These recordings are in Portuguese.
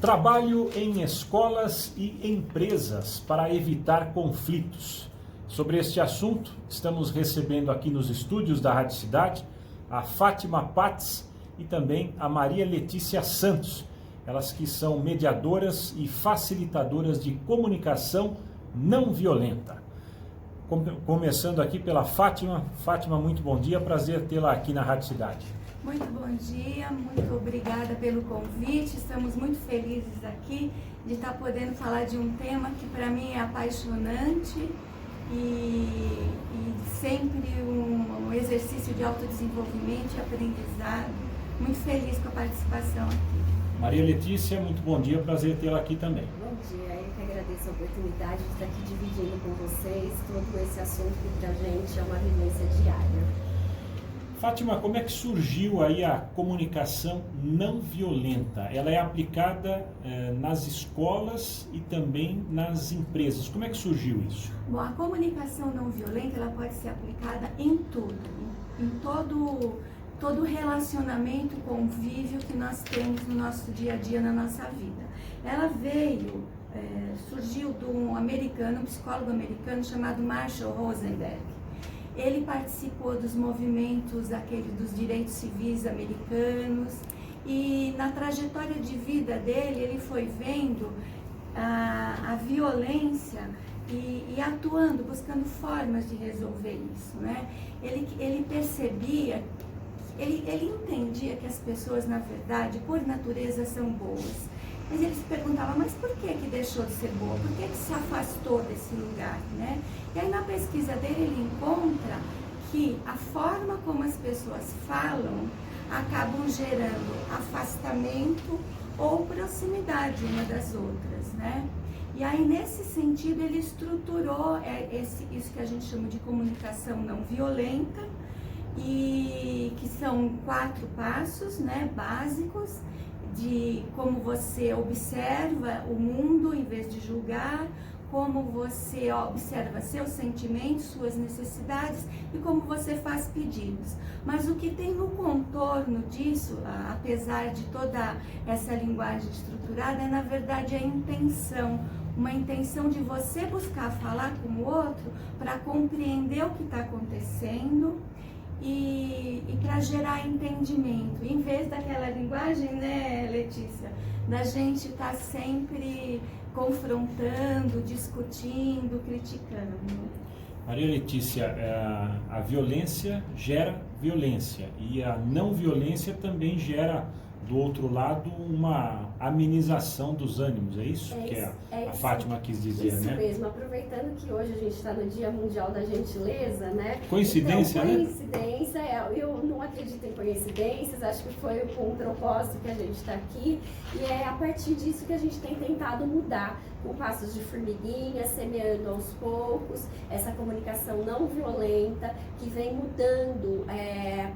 Trabalho em escolas e empresas para evitar conflitos. Sobre este assunto, estamos recebendo aqui nos estúdios da Rádio Cidade a Fátima Patz e também a Maria Letícia Santos. Elas que são mediadoras e facilitadoras de comunicação não violenta. Começando aqui pela Fátima. Fátima, muito bom dia, prazer tê-la aqui na Rádio Cidade. Muito bom dia, muito obrigada pelo convite, estamos muito felizes aqui de estar podendo falar de um tema que para mim é apaixonante e sempre um exercício de autodesenvolvimento e aprendizado. Muito feliz com a participação aqui. Maria Letícia, muito bom dia, prazer tê-la aqui também. Bom dia, eu que agradeço a oportunidade de estar aqui dividindo com vocês todo esse assunto que pra gente é uma vivência diária. Fátima, como é que surgiu aí a comunicação não violenta? Ela é aplicada nas escolas e também nas empresas. Como é que surgiu isso? Bom, a comunicação não violenta ela pode ser aplicada em tudo, em todo relacionamento, convívio que nós temos no nosso dia a dia, na nossa vida. Ela surgiu de um psicólogo americano chamado Marshall Rosenberg. Ele participou dos movimentos dos direitos civis americanos e na trajetória de vida dele ele foi vendo a violência e atuando, buscando formas de resolver isso, né? Ele percebia, ele entendia que as pessoas na verdade por natureza são boas. Mas ele se perguntava, mas por que deixou de ser boa? Por que se afastou desse lugar, né? E aí na pesquisa dele ele encontra que a forma como as pessoas falam acabam gerando afastamento ou proximidade uma das outras, né? E aí nesse sentido ele estruturou isso que a gente chama de comunicação não violenta, e que são 4 passos, né, básicos, de como você observa o mundo em vez de julgar, como você observa seus sentimentos, suas necessidades e como você faz pedidos. Mas o que tem no contorno disso, apesar de toda essa linguagem estruturada, é na verdade a intenção, uma intenção de você buscar falar com o outro para compreender o que está acontecendo e para gerar entendimento, em vez daquela linguagem, né, Letícia, da gente estar sempre confrontando, discutindo, criticando. Maria Letícia, a violência gera violência e a não violência também gera, do outro lado, uma amenização dos ânimos, é isso que a Fátima quis dizer, isso, né? Isso mesmo, aproveitando que hoje a gente está no Dia Mundial da Gentileza, né? Coincidência, então, né? Coincidência, eu não acredito em coincidências, acho que foi com um propósito que a gente está aqui e é a partir disso que a gente tem tentado mudar, com passos de formiguinha, semeando aos poucos, essa comunicação não violenta que vem mudando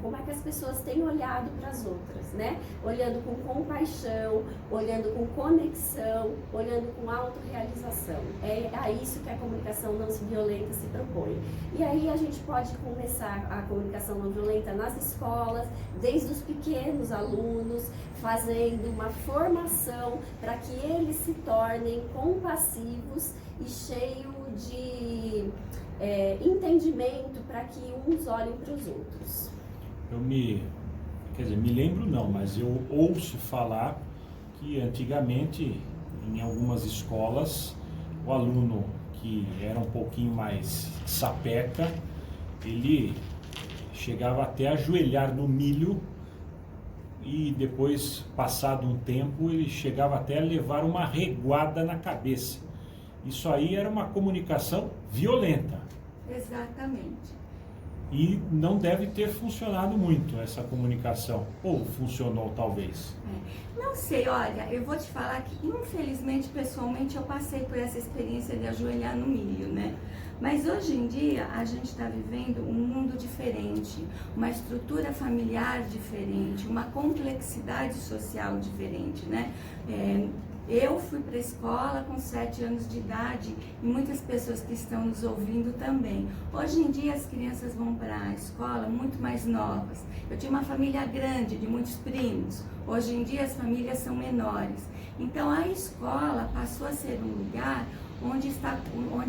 como é que as pessoas têm olhado para as outras, né? Olhando com compaixão, olhando com conexão, olhando com autorrealização. É a isso que a comunicação não violenta se propõe. E aí a gente pode começar a comunicação não violenta nas escolas, desde os pequenos alunos, fazendo uma formação para que eles se tornem compassivos e cheios de entendimento para que uns olhem para os outros. me lembro não, mas eu ouço falar que antigamente em algumas escolas o aluno que era um pouquinho mais sapeca, ele chegava até a ajoelhar no milho e depois, passado um tempo, ele chegava até a levar uma reguada na cabeça. Isso aí era uma comunicação violenta. Exatamente. E não deve ter funcionado muito essa comunicação, ou funcionou talvez. Não sei, olha, eu vou te falar que infelizmente, pessoalmente, eu passei por essa experiência de ajoelhar no milho, né? Mas hoje em dia a gente está vivendo um mundo diferente, uma estrutura familiar diferente, uma complexidade social diferente, né? Eu fui para a escola com 7 anos de idade e muitas pessoas que estão nos ouvindo também. Hoje em dia as crianças vão para a escola muito mais novas. Eu tinha uma família grande, de muitos primos. Hoje em dia as famílias são menores. Então a escola passou a ser um lugar onde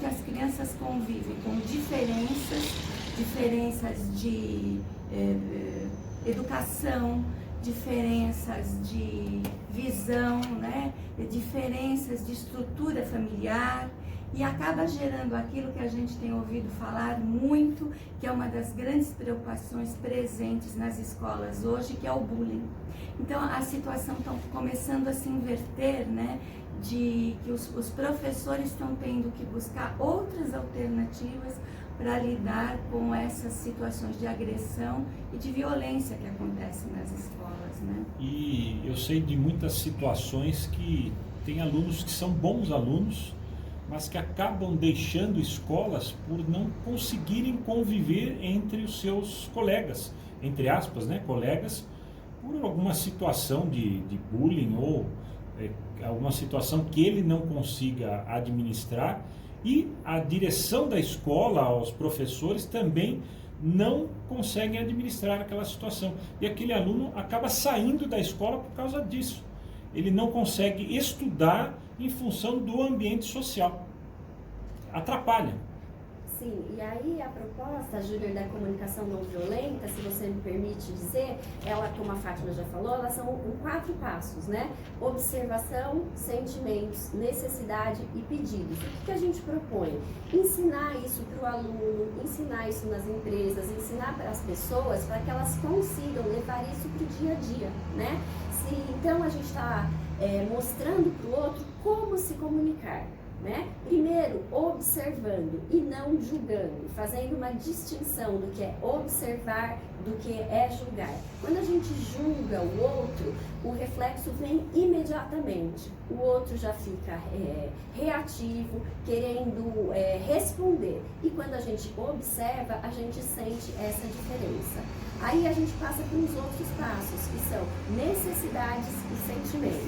as crianças convivem com diferenças de educação, diferenças de visão, né? Diferenças de estrutura familiar, e acaba gerando aquilo que a gente tem ouvido falar muito, que é uma das grandes preocupações presentes nas escolas hoje, que é o bullying. Então a situação está começando a se inverter, né? De que os professores estão tendo que buscar outras alternativas para lidar com essas situações de agressão e de violência que acontecem nas escolas, né? E eu sei de muitas situações que tem alunos que são bons alunos, mas que acabam deixando escolas por não conseguirem conviver entre os seus colegas, entre aspas, né, colegas, por alguma situação de bullying ou alguma situação que ele não consiga administrar, e a direção da escola, os professores também não conseguem administrar aquela situação, e aquele aluno acaba saindo da escola por causa disso. Ele não consegue estudar em função do ambiente social. Atrapalha. Sim, e aí a proposta, Júnior, da comunicação não violenta, se você me permite dizer, ela, como a Fátima já falou, elas são 4 passos, né? Observação, sentimentos, necessidade e pedidos. O que a gente propõe? Ensinar isso para o aluno, ensinar isso nas empresas, ensinar para as pessoas, para que elas consigam levar isso para o dia a dia, né? Então a gente está mostrando para o outro como se comunicar, né? Primeiro, observando e não julgando, fazendo uma distinção do que é observar do que é julgar. Quando a gente julga o outro, o reflexo vem imediatamente. O outro já fica reativo, querendo responder. E quando a gente observa, a gente sente essa diferença. Aí a gente passa para os outros passos, que são necessidades e sentimentos.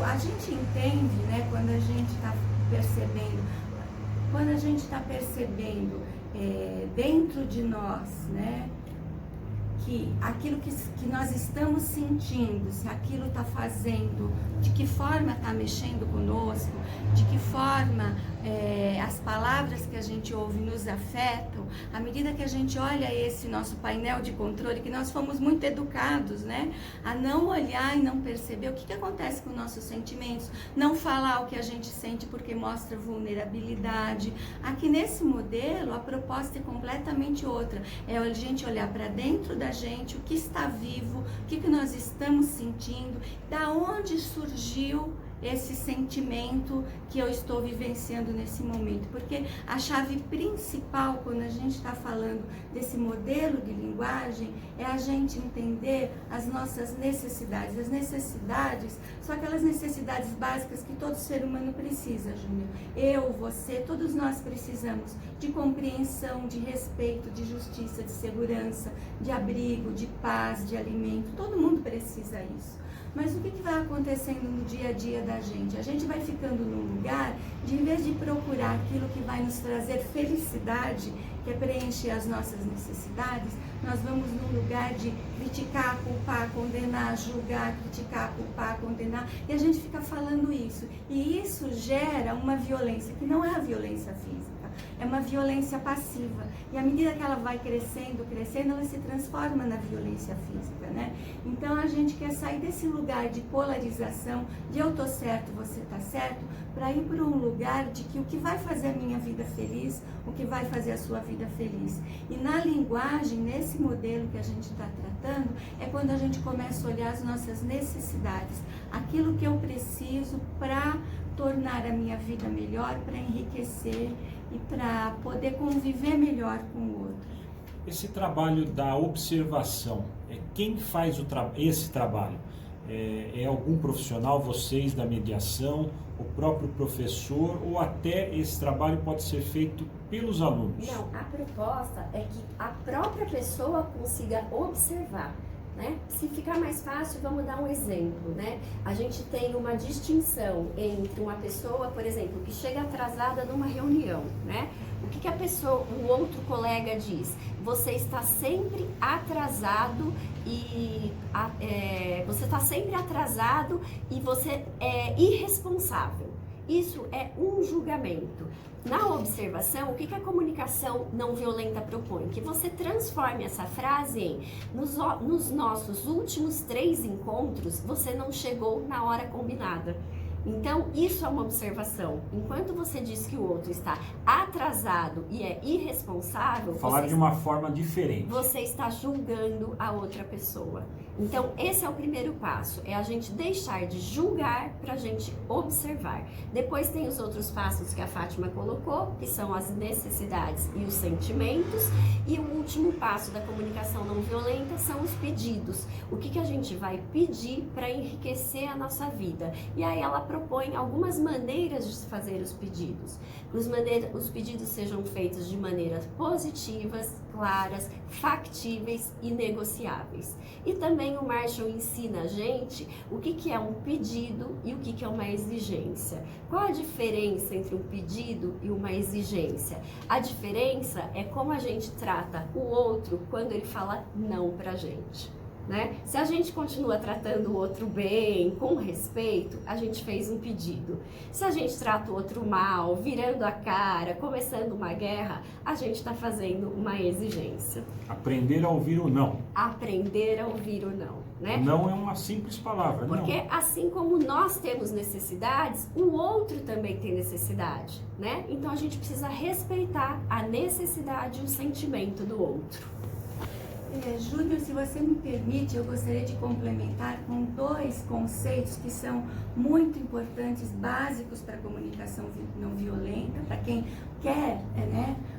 A gente entende, né, quando a gente está percebendo dentro de nós, né, que aquilo que nós estamos sentindo, se aquilo está fazendo, de que forma está mexendo conosco, de que forma as palavras que a gente ouve nos afetam, à medida que a gente olha esse nosso painel de controle, que nós fomos muito educados, né, a não olhar e não perceber o que acontece com nossos sentimentos, não falar o que a gente sente porque mostra vulnerabilidade. Aqui nesse modelo, a proposta é completamente outra, é a gente olhar para dentro da gente, o que está vivo, o que nós estamos sentindo, da onde surgiu esse sentimento que eu estou vivenciando nesse momento, porque a chave principal quando a gente está falando desse modelo de linguagem é a gente entender as nossas necessidades. As necessidades são aquelas necessidades básicas que todo ser humano precisa, Júnior. Eu, você, todos nós precisamos de compreensão, de respeito, de justiça, de segurança, de abrigo, de paz, de alimento. Todo mundo precisa isso. Mas o que vai acontecendo no dia a dia da gente? A gente vai ficando num lugar de, em vez de procurar aquilo que vai nos trazer felicidade, que é preencher as nossas necessidades, nós vamos num lugar de criticar, culpar, condenar, julgar, criticar, culpar, condenar, e a gente fica falando isso. E isso gera uma violência, que não é a violência física, é uma violência passiva. E à medida que ela vai crescendo, ela se transforma na violência física, né? Então a gente quer sair desse lugar de polarização, de eu tô certo, você tá certo, para ir para um lugar de que o que vai fazer a minha vida feliz, o que vai fazer a sua vida feliz. E na linguagem, nesse modelo que a gente está tratando, é quando a gente começa a olhar as nossas necessidades, aquilo que eu preciso para tornar a minha vida melhor, para enriquecer e para poder conviver melhor com o outro. Esse trabalho da observação, quem faz esse trabalho? É algum profissional, vocês da mediação, o próprio professor, ou até esse trabalho pode ser feito pelos alunos? Não, a proposta é que a própria pessoa consiga observar, né? Se ficar mais fácil, vamos dar um exemplo, né? A gente tem uma distinção entre uma pessoa, por exemplo, que chega atrasada numa reunião, né? O que a pessoa, o outro colega diz? Você está sempre atrasado você está sempre atrasado e você é irresponsável. Isso é um julgamento. Na observação, o que a comunicação não violenta propõe? Que você transforme essa frase em nos nossos últimos 3 encontros, você não chegou na hora combinada. Então, isso é uma observação. Enquanto você diz que o outro está atrasado e é irresponsável... Falar de uma forma diferente. Você está julgando a outra pessoa. Então, esse é o primeiro passo. É a gente deixar de julgar para a gente observar. Depois tem os outros passos que a Fátima colocou, que são as necessidades e os sentimentos. E o último passo da comunicação não violenta são os pedidos. O que a gente vai pedir para enriquecer a nossa vida. E aí ela propõe algumas maneiras de fazer os pedidos. Os pedidos sejam feitos de maneiras positivas, claras, factíveis e negociáveis. E também o Marshall ensina a gente o que é um pedido e o que é uma exigência. Qual a diferença entre um pedido e uma exigência? A diferença é como a gente trata o outro quando ele fala não pra gente. Né? Se a gente continua tratando o outro bem, com respeito, a gente fez um pedido. Se a gente trata o outro mal, virando a cara, começando uma guerra, a gente está fazendo uma exigência. Aprender a ouvir o não. Aprender a ouvir o não. Né? O não é uma simples palavra. Porque não. Assim como nós temos necessidades, o outro também tem necessidade. Né? Então a gente precisa respeitar a necessidade e o sentimento do outro. Júnior, se você me permite, eu gostaria de complementar com 2 conceitos que são muito importantes, básicos para a comunicação não violenta, para quem quer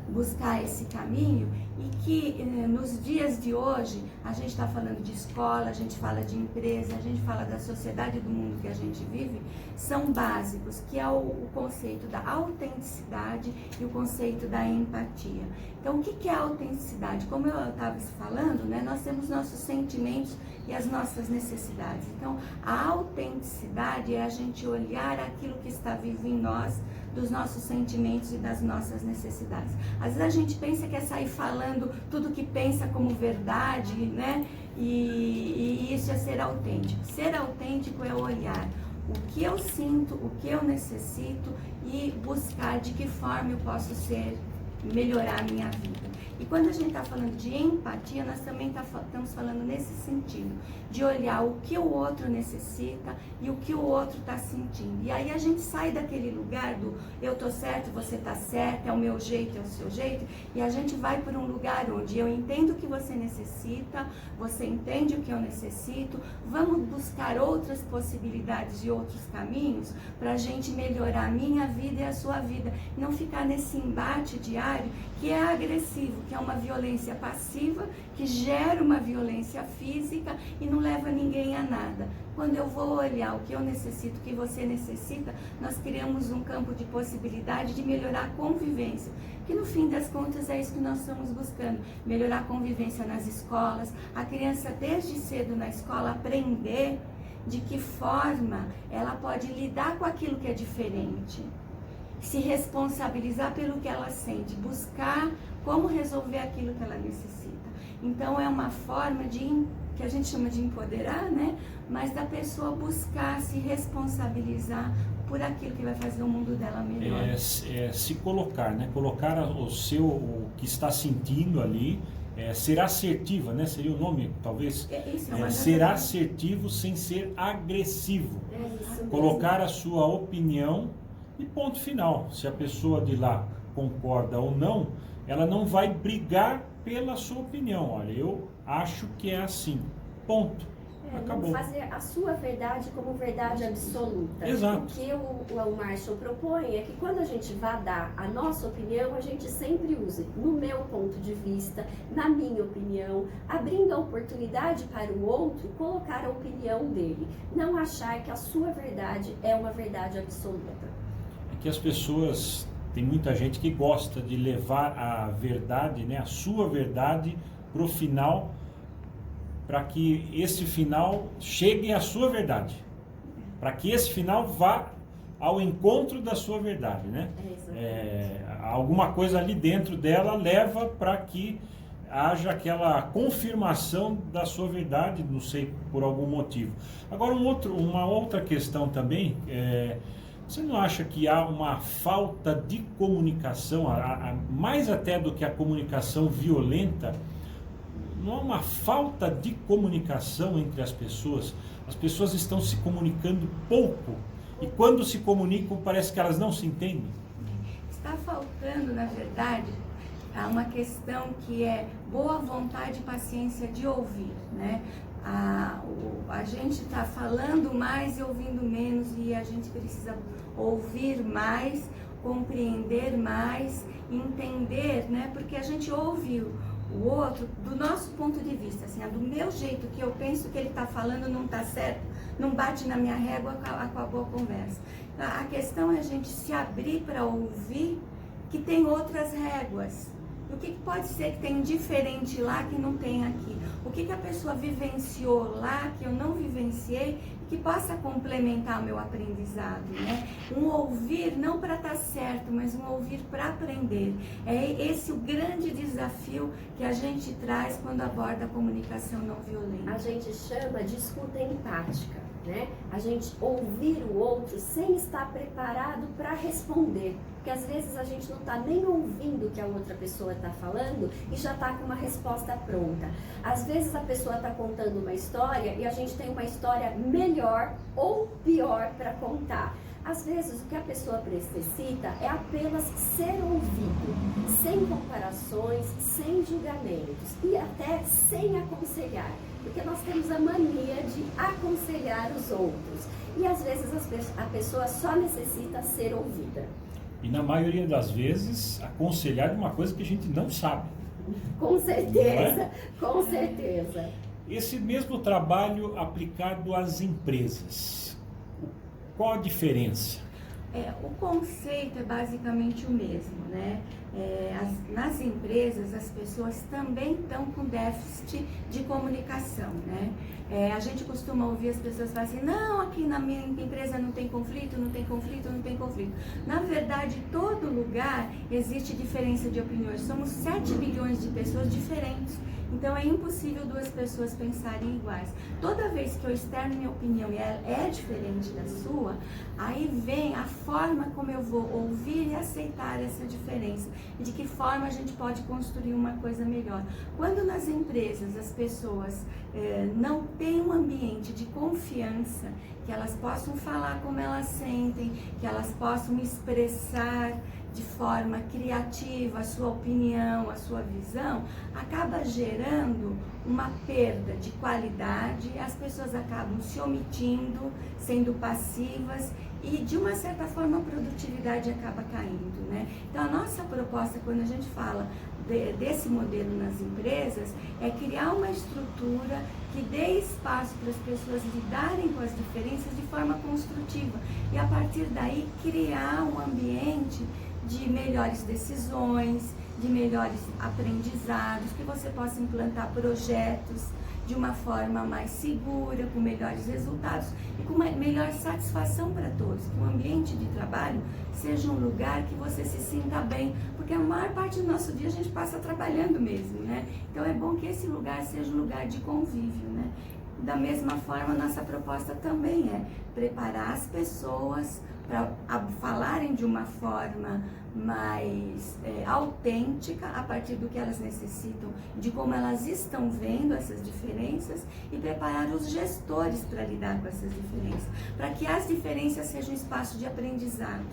buscar esse caminho, e que nos dias de hoje a gente está falando de escola, a gente fala de empresa, a gente fala da sociedade do mundo que a gente vive, são básicos, que é o conceito da autenticidade e o conceito da empatia. Então, o que é a autenticidade? Como eu estava falando, nós temos nossos sentimentos e as nossas necessidades. Então, a autenticidade é a gente olhar aquilo que está vivo em nós, dos nossos sentimentos e das nossas necessidades. Às vezes a gente pensa que é sair falando tudo que pensa como verdade, e isso é ser autêntico. Ser autêntico é olhar o que eu sinto, o que eu necessito e buscar de que forma eu posso melhorar a minha vida. E quando a gente está falando de empatia, nós também estamos falando nesse sentido, de olhar o que o outro necessita e o que o outro está sentindo. E aí a gente sai daquele lugar do eu tô certo, você tá certo, é o meu jeito, é o seu jeito, e a gente vai por um lugar onde eu entendo o que você necessita, você entende o que eu necessito, vamos buscar outras possibilidades e outros caminhos para a gente melhorar a minha vida e a sua vida, e não ficar nesse embate diário que é agressivo, que é uma violência passiva, que gera uma violência física e não leva ninguém a nada. Quando eu vou olhar o que eu necessito, o que você necessita, nós criamos um campo de possibilidade de melhorar a convivência, que no fim das contas é isso que nós estamos buscando, melhorar a convivência nas escolas, a criança desde cedo na escola aprender de que forma ela pode lidar com aquilo que é diferente, se responsabilizar pelo que ela sente, buscar como resolver aquilo que ela necessita. Então é uma forma que a gente chama de empoderar, mas da pessoa buscar se responsabilizar por aquilo que vai fazer o mundo dela melhor. Se colocar, colocar o que está sentindo ali, ser assertiva, seria o nome, talvez. Ser assertivo sem ser agressivo. Colocar a sua opinião e ponto final. Se a pessoa de lá concorda ou não, ela não vai brigar pela sua opinião. Olha, eu acho que é assim. Ponto. Acabou. Não fazer a sua verdade como verdade absoluta. Exato. O que o Marshall propõe é que quando a gente vai dar a nossa opinião, a gente sempre use no meu ponto de vista, na minha opinião, abrindo a oportunidade para o outro colocar a opinião dele. Não achar que a sua verdade é uma verdade absoluta. É que as pessoas, tem muita gente que gosta de levar a verdade, a sua verdade, para o final, para que esse final chegue à sua verdade, para que esse final vá ao encontro da sua verdade, né? Exatamente. Alguma coisa ali dentro dela leva para que haja aquela confirmação da sua verdade, não sei, por algum motivo. Agora, uma outra questão também, você não acha que há uma falta de comunicação, mais até do que a comunicação violenta, não há uma falta de comunicação entre as pessoas? As pessoas estão se comunicando pouco, e quando se comunicam parece que elas não se entendem. Está faltando, na verdade, uma questão que é boa vontade e paciência de ouvir, né? A gente está falando mais e ouvindo menos, e a gente precisa ouvir mais, compreender mais, entender, né? Porque a gente ouve o outro do nosso ponto de vista, assim, do meu jeito, que eu penso que ele está falando não está certo, não bate na minha régua, acabou a conversa. A questão é a gente se abrir para ouvir que tem outras réguas. O que pode ser que tem diferente lá que não tem aqui? O que a pessoa vivenciou lá que eu não vivenciei e que possa complementar o meu aprendizado, né? Um ouvir não para estar certo, mas um ouvir para aprender. É esse o grande desafio que a gente traz quando aborda a comunicação não violenta. A gente chama de escuta empática, né? A gente ouvir o outro sem estar preparado para responder. Porque às vezes a gente não está nem ouvindo o que a outra pessoa está falando e já está com uma resposta pronta. Às vezes a pessoa está contando uma história e a gente tem uma história melhor ou pior para contar. Às vezes o que a pessoa necessita é apenas ser ouvido, sem comparações, sem julgamentos e até sem aconselhar. Porque nós temos a mania de aconselhar os outros. E às vezes a pessoa só necessita ser ouvida. E na maioria das vezes, aconselhar de uma coisa que a gente não sabe. Com certeza, com certeza. Esse mesmo trabalho aplicado às empresas, qual a diferença? O conceito é basicamente o mesmo, né? Nas empresas, as pessoas também estão com déficit de comunicação, né? A gente costuma ouvir as pessoas falarem assim, não, aqui na minha empresa não tem conflito, não tem conflito, não tem conflito. Na verdade, em todo lugar existe diferença de opiniões. Somos 7 bilhões de pessoas diferentes. Então é impossível duas pessoas pensarem iguais. Toda vez que eu externo minha opinião e ela é diferente da sua, aí vem a forma como eu vou ouvir e aceitar essa diferença. E de que forma a gente pode construir uma coisa melhor. Quando nas empresas as pessoas não têm um ambiente de confiança, que elas possam falar como elas sentem, que elas possam expressar de forma criativa a sua opinião, a sua visão, acaba gerando uma perda de qualidade, as pessoas acabam se omitindo, sendo passivas e de uma certa forma a produtividade acaba caindo, né? Então a nossa proposta quando a gente fala desse modelo nas empresas é criar uma estrutura que dê espaço para as pessoas lidarem com as diferenças de forma construtiva e a partir daí criar um ambiente de melhores decisões, de melhores aprendizados, que você possa implantar projetos de uma forma mais segura, com melhores resultados e com uma melhor satisfação para todos. Que o ambiente de trabalho seja um lugar que você se sinta bem, porque a maior parte do nosso dia a gente passa trabalhando mesmo, né? Então é bom que esse lugar seja um lugar de convívio, né? Da mesma forma, nossa proposta também é preparar as pessoas para falarem de uma forma mais autêntica, a partir do que elas necessitam, de como elas estão vendo essas diferenças e preparar os gestores para lidar com essas diferenças, para que as diferenças sejam um espaço de aprendizado.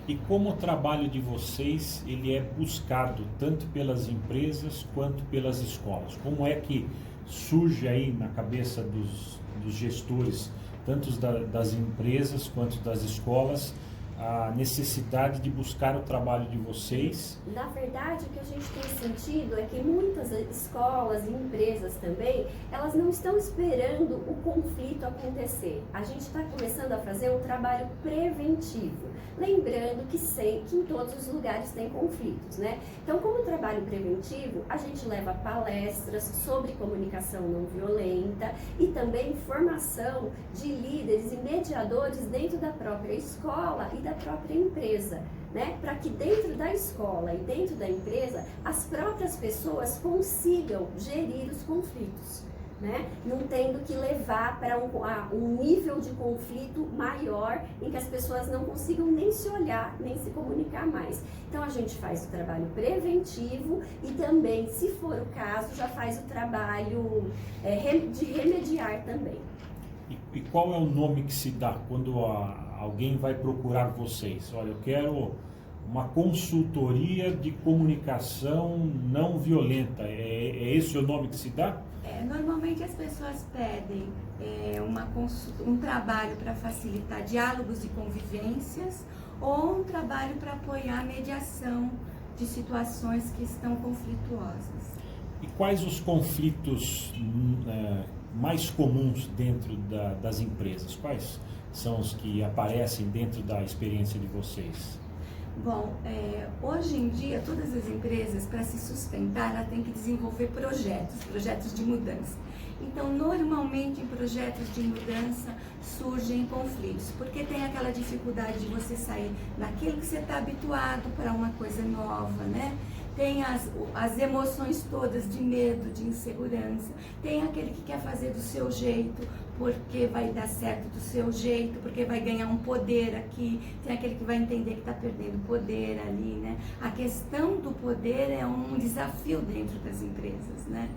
E como o trabalho de vocês ele é buscado tanto pelas empresas quanto pelas escolas? Como é que surge aí na cabeça dos gestores, tanto das empresas quanto das escolas, a necessidade de buscar o trabalho de vocês? Na verdade, o que a gente tem sentido é que muitas escolas e empresas também, elas não estão esperando o conflito acontecer. A gente está começando a fazer um trabalho preventivo, lembrando que em todos os lugares tem conflitos, né? Então, como trabalho preventivo, a gente leva palestras sobre comunicação não violenta e também formação de líderes e mediadores dentro da própria escola e da própria empresa, né? Para que dentro da escola e dentro da empresa as próprias pessoas consigam gerir os conflitos, né? Não tendo que levar para um nível de conflito maior em que as pessoas não consigam nem se olhar, nem se comunicar mais. Então a gente faz o trabalho preventivo e também, se for o caso, já faz o trabalho de remediar também. E qual é o nome que se dá quando alguém vai procurar vocês? Olha, eu quero uma consultoria de comunicação não violenta. É esse o nome que se dá? Normalmente as pessoas pedem um trabalho para facilitar diálogos e convivências ou um trabalho para apoiar a mediação de situações que estão conflituosas. E quais os conflitos mais comuns dentro das empresas? Quais são os que aparecem dentro da experiência de vocês? Bom, hoje em dia todas as empresas, para se sustentar, ela tem que desenvolver projetos de mudança. Então, normalmente em projetos de mudança surgem conflitos, porque tem aquela dificuldade de você sair daquilo que você está habituado para uma coisa nova, né? Tem as emoções todas de medo, de insegurança, tem aquele que quer fazer do seu jeito, porque vai dar certo do seu jeito, porque vai ganhar um poder aqui, tem aquele que vai entender que está perdendo poder ali, né? A questão do poder é um desafio dentro das empresas, né?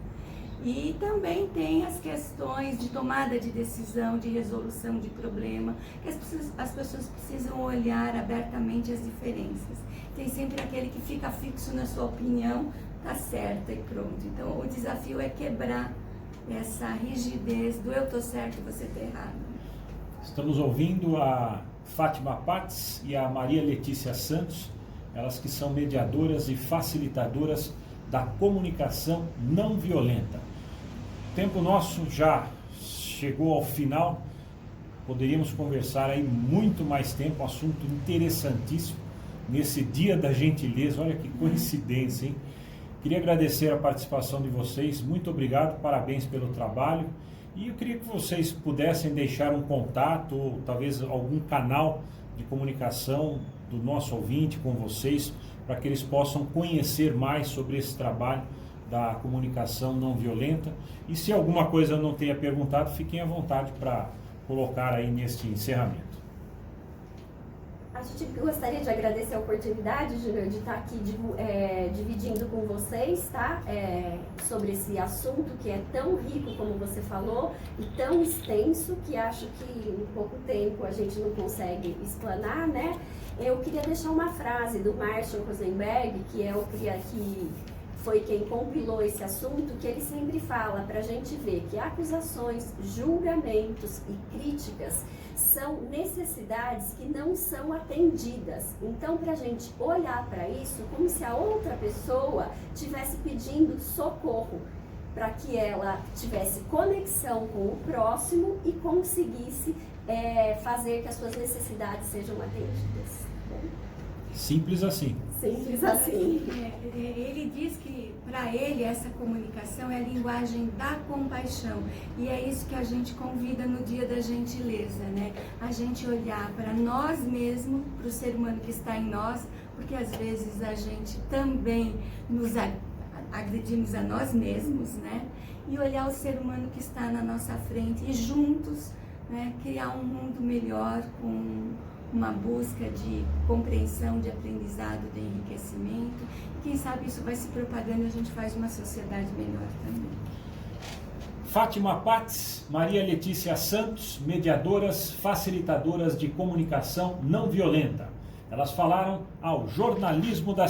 E também tem as questões de tomada de decisão, de resolução de problema, que as pessoas precisam olhar abertamente as diferenças. Tem sempre aquele que fica fixo na sua opinião, tá certa e pronto. Então o desafio é quebrar essa rigidez do eu tô certo e você tá errado. Estamos ouvindo a Fátima Patz e a Maria Letícia Santos, elas que são mediadoras e facilitadoras da comunicação não violenta. O tempo nosso já chegou ao final, poderíamos conversar aí muito mais tempo, um assunto interessantíssimo nesse Dia da Gentileza. Olha que coincidência, hein? Queria agradecer a participação de vocês, muito obrigado, parabéns pelo trabalho, e eu queria que vocês pudessem deixar um contato ou talvez algum canal de comunicação do nosso ouvinte com vocês, para que eles possam conhecer mais sobre esse trabalho da comunicação não violenta. E se alguma coisa eu não tenha perguntado, fiquem à vontade para colocar aí neste encerramento. A gente gostaria de agradecer a oportunidade, Júnior, de estar aqui dividindo com vocês, tá? Sobre esse assunto que é tão rico, como você falou, e tão extenso, que acho que em pouco tempo a gente não consegue explanar, né? Eu queria deixar uma frase do Marshall Rosenberg, que foi quem compilou esse assunto, que ele sempre fala para a gente ver que acusações, julgamentos e críticas são necessidades que não são atendidas. Então, para a gente olhar para isso como se a outra pessoa estivesse pedindo socorro, para que ela tivesse conexão com o próximo e conseguisse fazer que as suas necessidades sejam atendidas. Simples assim. Simples assim. Ele diz que para ele essa comunicação é a linguagem da compaixão, e é isso que a gente convida no Dia da Gentileza, né? A gente olhar para nós mesmos, para o ser humano que está em nós, porque às vezes a gente também nos agredimos a nós mesmos, né? E olhar o ser humano que está na nossa frente e juntos, né, criar um mundo melhor com uma busca de compreensão, de aprendizado, de enriquecimento. E quem sabe isso vai se propagando e a gente faz uma sociedade melhor também. Fátima Patz, Maria Letícia Santos, mediadoras, facilitadoras de comunicação não violenta. Elas falaram ao Jornalismo da